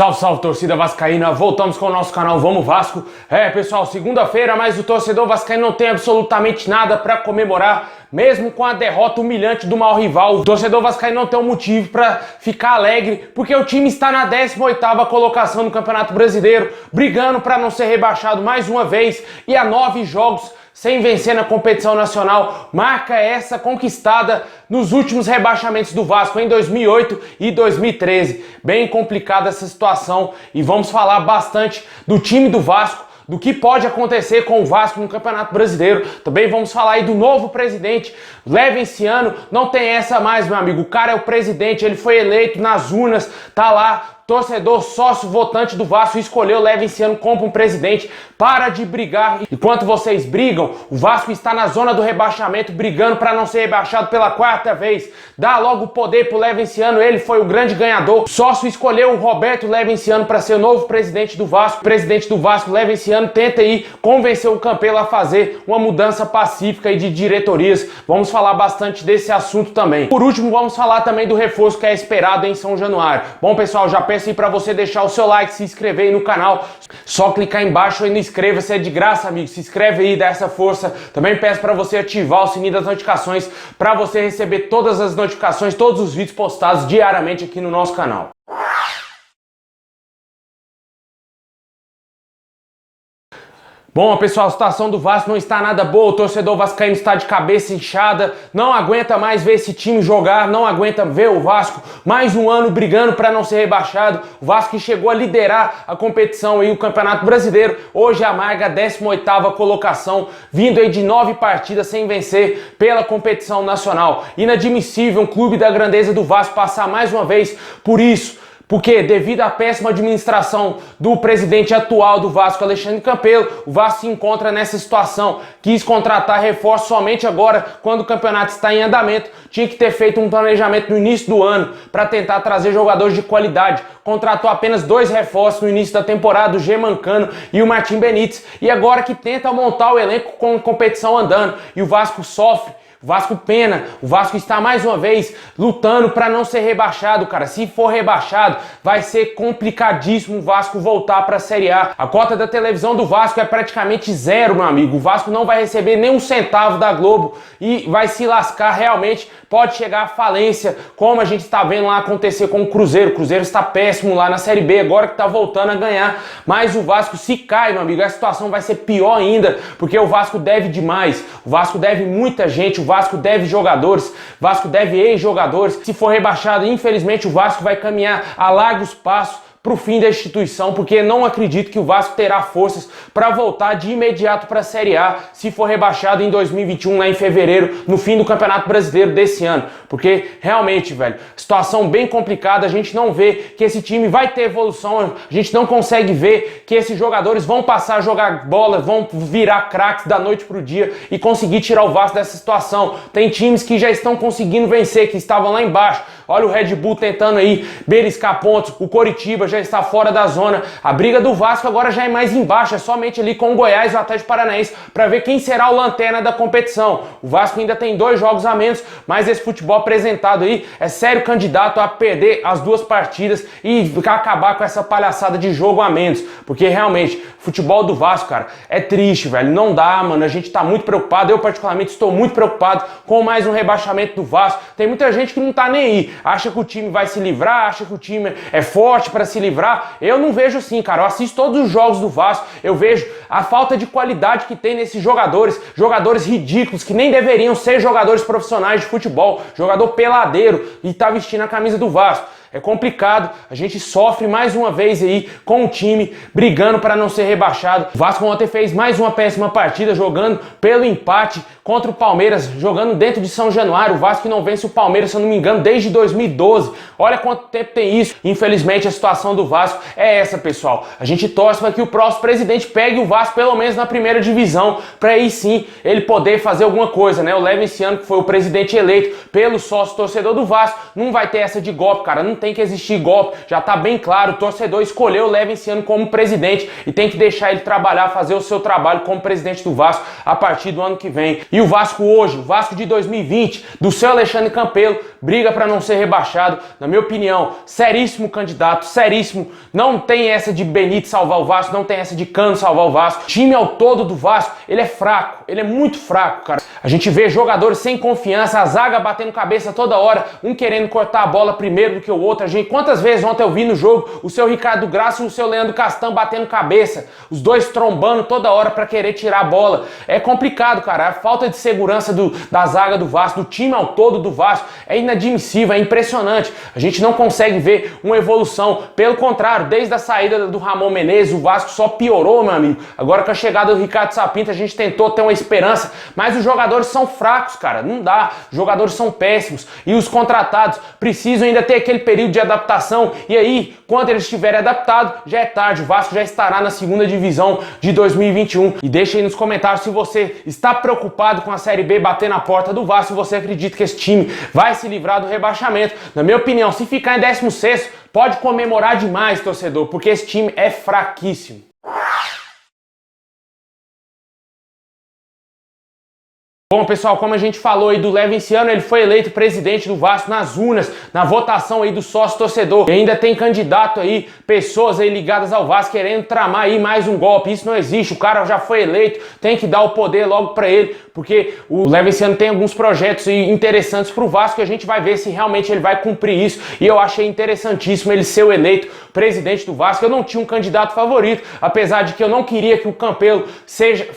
Salve, salve, torcida vascaína, voltamos com o nosso canal Vamos Vasco. Pessoal, segunda-feira, mas o torcedor vascaíno não tem absolutamente nada para comemorar, mesmo com a derrota humilhante do maior rival. O torcedor vascaíno não tem um motivo para ficar alegre, porque o time está na 18ª colocação no Campeonato Brasileiro, brigando para não ser rebaixado mais uma vez, e há 9 jogos sem vencer na competição nacional, marca essa conquistada nos últimos rebaixamentos do Vasco em 2008 e 2013. Bem complicada essa situação e vamos falar bastante do time do Vasco, do que pode acontecer com o Vasco no Campeonato Brasileiro. Também vamos falar aí do novo presidente, Levinciano. Não tem essa mais, meu amigo. O cara é o presidente, ele foi eleito nas urnas, tá lá. Torcedor, sócio, votante do Vasco escolheu Levinciano como um presidente. Para de brigar. Enquanto vocês brigam, o Vasco está na zona do rebaixamento, brigando para não ser rebaixado pela 4ª vez. Dá logo o poder pro Levinciano, ele foi o grande ganhador. O sócio escolheu o Roberto Levinciano para ser o novo presidente do Vasco. O presidente do Vasco, Levinciano, tenta aí convencer o Campelo a fazer uma mudança pacífica e de diretorias. Vamos falar bastante desse assunto também. Por último, vamos falar também do reforço que é esperado em São Januário. Bom, pessoal, já peço aí para você deixar o seu like, se inscrever aí no canal. Só clicar embaixo aí no inscreva-se, é de graça, amigo. Se inscreve aí, dá essa força. Também peço para você ativar o sininho das notificações para você receber todas as notificações, todos os vídeos postados diariamente aqui no nosso canal. Bom, pessoal, a situação do Vasco não está nada boa, o torcedor vascaíno está de cabeça inchada, não aguenta mais ver esse time jogar, não aguenta ver o Vasco mais um ano brigando para não ser rebaixado. O Vasco que chegou a liderar a competição e o Campeonato Brasileiro, hoje amarga a 18ª colocação, vindo aí de 9 partidas sem vencer pela competição nacional. Inadmissível um clube da grandeza do Vasco passar mais uma vez por isso. Porque, devido à péssima administração do presidente atual do Vasco, Alexandre Campelo, o Vasco se encontra nessa situação. Quis contratar reforço somente agora, quando o campeonato está em andamento. Tinha que ter feito um planejamento no início do ano para tentar trazer jogadores de qualidade. Contratou apenas 2 reforços no início da temporada, o Germancano e o Martim Benítez. E agora que tenta montar o elenco com competição andando. E o Vasco sofre. O Vasco pena, o Vasco está mais uma vez lutando para não ser rebaixado, cara. Se for rebaixado, vai ser complicadíssimo o Vasco voltar para a Série A. A cota da televisão do Vasco é praticamente zero, meu amigo. O Vasco não vai receber nem um centavo da Globo e vai se lascar realmente. Pode chegar à falência, como a gente está vendo lá acontecer com o Cruzeiro. O Cruzeiro está péssimo lá na Série B, agora que está voltando a ganhar. Mas o Vasco se cai, meu amigo, a situação vai ser pior ainda, porque o Vasco deve demais. O Vasco deve muita gente, o Vasco deve jogadores, o Vasco deve ex-jogadores. Se for rebaixado, infelizmente o Vasco vai caminhar a largos passos para o fim da instituição, porque não acredito que o Vasco terá forças para voltar de imediato para a Série A se for rebaixado em 2021, lá em fevereiro, no fim do Campeonato Brasileiro desse ano. Porque realmente, velho, situação bem complicada, a gente não vê que esse time vai ter evolução, a gente não consegue ver que esses jogadores vão passar a jogar bola, vão virar craques da noite pro dia e conseguir tirar o Vasco dessa situação. Tem times que já estão conseguindo vencer, que estavam lá embaixo. Olha o Red Bull tentando aí beliscar pontos, o Coritiba já está fora da zona. A briga do Vasco agora já é mais embaixo, é somente ali com o Goiás e o Atlético Paranaense para ver quem será o lanterna da competição. O Vasco ainda tem 2 jogos a menos, mas esse futebol apresentado aí é sério candidato a perder as 2 partidas e acabar com essa palhaçada de jogo a menos, porque realmente o futebol do Vasco, cara, é triste, velho, não dá, mano, a gente tá muito preocupado, eu particularmente estou muito preocupado com mais um rebaixamento do Vasco. Tem muita gente que não tá nem aí, acha que o time vai se livrar, acha que o time é forte para se livrar. Eu não vejo assim, cara. Eu assisto todos os jogos do Vasco, eu vejo a falta de qualidade que tem nesses jogadores, jogadores ridículos que nem deveriam ser jogadores profissionais de futebol, jogador peladeiro e tá vestindo a camisa do Vasco. É complicado, a gente sofre mais uma vez aí com o time brigando para não ser rebaixado. O Vasco ontem fez mais uma péssima partida jogando pelo empate contra o Palmeiras, jogando dentro de São Januário. O Vasco não vence o Palmeiras, se eu não me engano, desde 2012. Olha quanto tempo tem isso. Infelizmente a situação do Vasco é essa, pessoal. A gente torce para que o próximo presidente pegue o Vasco pelo menos na 1ª divisão, para aí sim ele poder fazer alguma coisa, né? O Levinciano, que foi o presidente eleito pelo sócio torcedor do Vasco, não vai ter essa de golpe, cara. Não tem que existir golpe, já tá bem claro, o torcedor escolheu o Levinciano como presidente e tem que deixar ele trabalhar, fazer o seu trabalho como presidente do Vasco a partir do ano que vem. E o Vasco hoje, o Vasco de 2020, do seu Alexandre Campelo, briga para não ser rebaixado, na minha opinião, seríssimo candidato, seríssimo, não tem essa de Benítez salvar o Vasco, não tem essa de Cano salvar o Vasco, o time ao todo do Vasco, ele é fraco, ele é muito fraco, cara. A gente vê jogadores sem confiança, a zaga batendo cabeça toda hora, um querendo cortar a bola primeiro do que o outro. Quantas vezes ontem eu vi no jogo o seu Ricardo Graça e o seu Leandro Castan batendo cabeça, os dois trombando toda hora para querer tirar a bola. É complicado, cara, a falta de segurança da zaga do Vasco, do time ao todo do Vasco, é inadmissível, é impressionante. A gente não consegue ver uma evolução, pelo contrário, desde a saída do Ramon Menezes, o Vasco só piorou, meu amigo. Agora com a chegada do Ricardo Sapinto, a gente tentou ter uma esperança, mas os jogadores são fracos, cara, não dá, os jogadores são péssimos e os contratados precisam ainda ter aquele período de adaptação e aí, quando eles estiverem adaptados, já é tarde, o Vasco já estará na segunda divisão de 2021 e deixa aí nos comentários se você está preocupado com a Série B bater na porta do Vasco, se você acredita que esse time vai se livrar do rebaixamento. Na minha opinião, se ficar em 16º, pode comemorar demais, torcedor, porque esse time é fraquíssimo. Bom, pessoal, como a gente falou aí do Levinciano, ele foi eleito presidente do Vasco nas urnas, na votação aí do sócio-torcedor. E ainda tem candidato aí, pessoas aí ligadas ao Vasco querendo tramar aí mais um golpe. Isso não existe, o cara já foi eleito, tem que dar o poder logo pra ele, porque o Levinciano tem alguns projetos interessantes pro Vasco e a gente vai ver se realmente ele vai cumprir isso. E eu achei interessantíssimo ele ser o eleito presidente do Vasco. Eu não tinha um candidato favorito, apesar de que eu não queria que o Campelo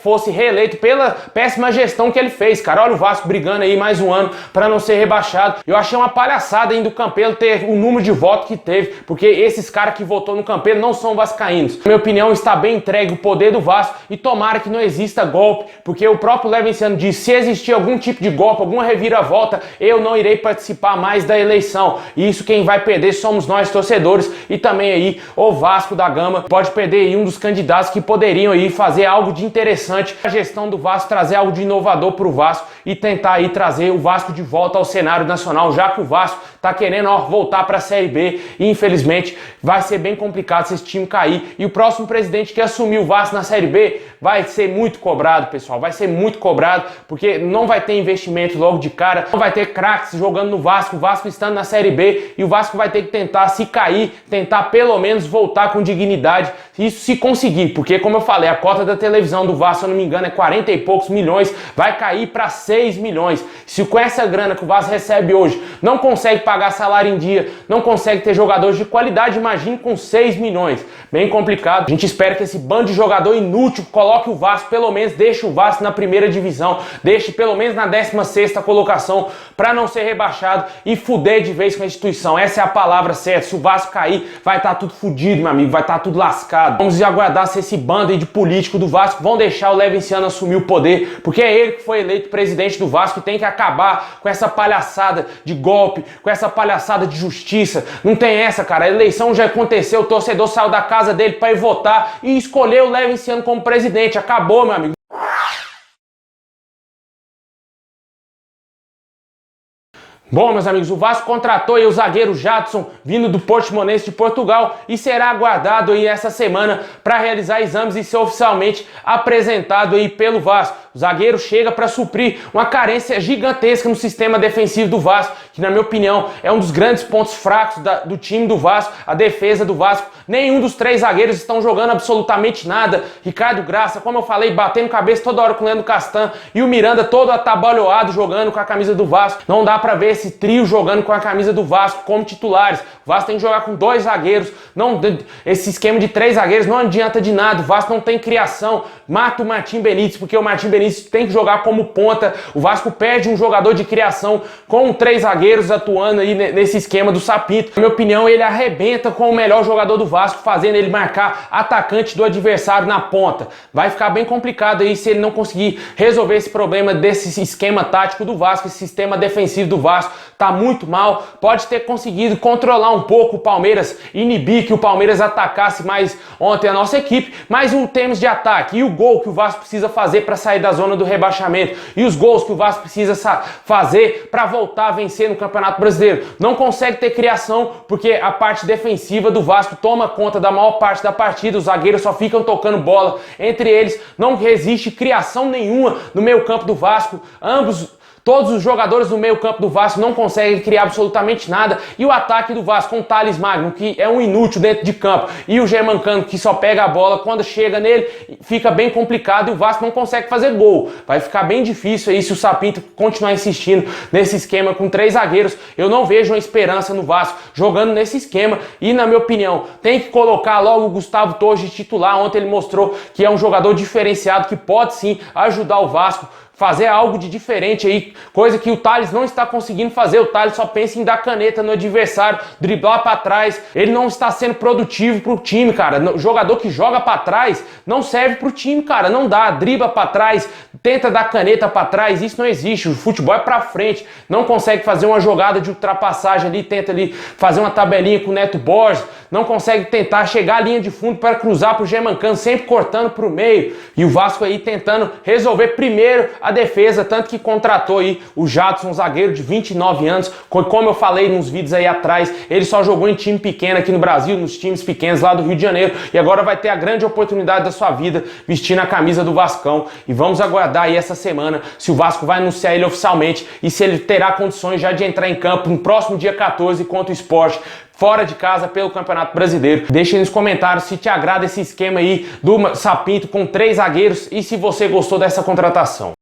fosse reeleito pela péssima gestão que ele fez, cara. Olha o Vasco brigando aí mais um ano para não ser rebaixado. Eu achei uma palhaçada ainda o Campelo ter o número de votos que teve, porque esses caras que votou no Campelo não são vascaínos. Na minha opinião, está bem entregue o poder do Vasco e tomara que não exista golpe, porque o próprio Levinciano disse, se existir algum tipo de golpe, alguma reviravolta, eu não irei participar mais da eleição. E isso quem vai perder somos nós, torcedores, e também aí o Vasco da Gama pode perder aí um dos candidatos que poderiam aí fazer algo de interessante, a gestão do Vasco trazer algo de inovador pro Vasco e tentar aí trazer o Vasco de volta ao cenário nacional, já que o Vasco tá querendo voltar para a Série B e infelizmente vai ser bem complicado se esse time cair e o próximo presidente que assumir o Vasco na Série B vai ser muito cobrado, pessoal, vai ser muito cobrado porque não vai ter investimento logo de cara, não vai ter craques jogando no Vasco, o Vasco estando na Série B e o Vasco vai ter que tentar, se cair, tentar pelo menos voltar com dignidade, isso se conseguir, porque como eu falei, a cota da televisão do Vasco, se eu não me engano, é 40 e poucos milhões, vai cair para 6 milhões. Se com essa grana que o Vasco recebe hoje não consegue pagar salário em dia, não consegue ter jogadores de qualidade, imagine com 6 milhões. Bem complicado. A gente espera que esse bando de jogador inútil coloque o Vasco, pelo menos deixe o Vasco na primeira divisão, deixe pelo menos na 16ª colocação para não ser rebaixado e fuder de vez com a instituição. Essa é a palavra certa. Se o Vasco cair, vai estar tudo fudido, meu amigo, vai estar tudo lascado. Vamos aguardar se esse bando aí de político do Vasco vão deixar o Levinciano assumir o poder, porque é ele que foi eleito presidente do Vasco e tem que acabar com essa palhaçada de golpe, com essa palhaçada de justiça. Não tem essa, cara. A eleição já aconteceu, o torcedor saiu da casa dele para ir votar e escolheu o Levinciano como presidente. Acabou, meu amigo. Bom, meus amigos, o Vasco contratou aí o zagueiro Jadson, vindo do Portimonense de Portugal, e será aguardado aí essa semana para realizar exames e ser oficialmente apresentado aí pelo Vasco. O zagueiro chega para suprir uma carência gigantesca no sistema defensivo do Vasco, que na minha opinião é um dos grandes pontos fracos do time do Vasco, a defesa do Vasco. Nenhum dos 3 zagueiros estão jogando absolutamente nada. Ricardo Graça, como eu falei, batendo cabeça toda hora com o Leandro Castan, e o Miranda todo atabalhoado jogando com a camisa do Vasco. Não dá para ver esse trio jogando com a camisa do Vasco como titulares. O Vasco tem que jogar com 2 zagueiros. Não, esse esquema de 3 zagueiros não adianta de nada. O Vasco não tem criação. Mata o Martim Benítez, porque o Martim Benítez tem que jogar como ponta. O Vasco perde um jogador de criação com 3 zagueiros atuando aí nesse esquema do Sapinto. Na minha opinião, ele arrebenta com o melhor jogador do Vasco, fazendo ele marcar atacante do adversário na ponta. Vai ficar bem complicado aí se ele não conseguir resolver esse problema desse esquema tático do Vasco, esse sistema defensivo do Vasco. Vasco tá muito mal, pode ter conseguido controlar um pouco o Palmeiras, inibir que o Palmeiras atacasse mais ontem a nossa equipe, mas o termos de ataque e o gol que o Vasco precisa fazer para sair da zona do rebaixamento e os gols que o Vasco precisa fazer para voltar a vencer no Campeonato Brasileiro, não consegue ter criação porque a parte defensiva do Vasco toma conta da maior parte da partida, os zagueiros só ficam tocando bola entre eles, não existe criação nenhuma no meio-campo do Vasco, todos os jogadores do meio campo do Vasco não conseguem criar absolutamente nada. E o ataque do Vasco com o Thales Magno, que é um inútil dentro de campo, e o Germancano, que só pega a bola, quando chega nele, fica bem complicado e o Vasco não consegue fazer gol. Vai ficar bem difícil aí se o Sapinto continuar insistindo nesse esquema com 3 zagueiros. Eu não vejo uma esperança no Vasco jogando nesse esquema e, na minha opinião, tem que colocar logo o Gustavo Torres de titular. Ontem ele mostrou que é um jogador diferenciado, que pode sim ajudar o Vasco, fazer algo de diferente aí, coisa que o Thales não está conseguindo fazer. O Thales só pensa em dar caneta no adversário, driblar para trás. Ele não está sendo produtivo pro time, cara. O jogador que joga para trás não serve pro time, cara. Não dá, dribla para trás, tenta dar caneta para trás, isso não existe. O futebol é para frente. Não consegue fazer uma jogada de ultrapassagem ali, tenta ali fazer uma tabelinha com o Neto Borges, não consegue tentar chegar à linha de fundo para cruzar pro Germancano, sempre cortando pro meio. E o Vasco aí tentando resolver primeiro a defesa, tanto que contratou aí o Jadson, um zagueiro de 29 anos, como eu falei nos vídeos aí atrás, ele só jogou em time pequeno aqui no Brasil, nos times pequenos lá do Rio de Janeiro, e agora vai ter a grande oportunidade da sua vida vestindo a camisa do Vascão, e vamos aguardar aí essa semana se o Vasco vai anunciar ele oficialmente e se ele terá condições já de entrar em campo no próximo dia 14 contra o Sport, fora de casa pelo Campeonato Brasileiro. Deixe aí nos comentários se te agrada esse esquema aí do Sapinto com 3 zagueiros e se você gostou dessa contratação.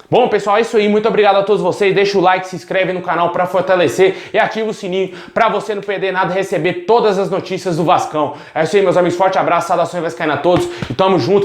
Bom, pessoal, é isso aí. Muito obrigado a todos vocês. Deixa o like, se inscreve no canal para fortalecer e ativa o sininho para você não perder nada e receber todas as notícias do Vascão. É isso aí, meus amigos. Forte abraço, saudações vascaínas a todos e tamo junto.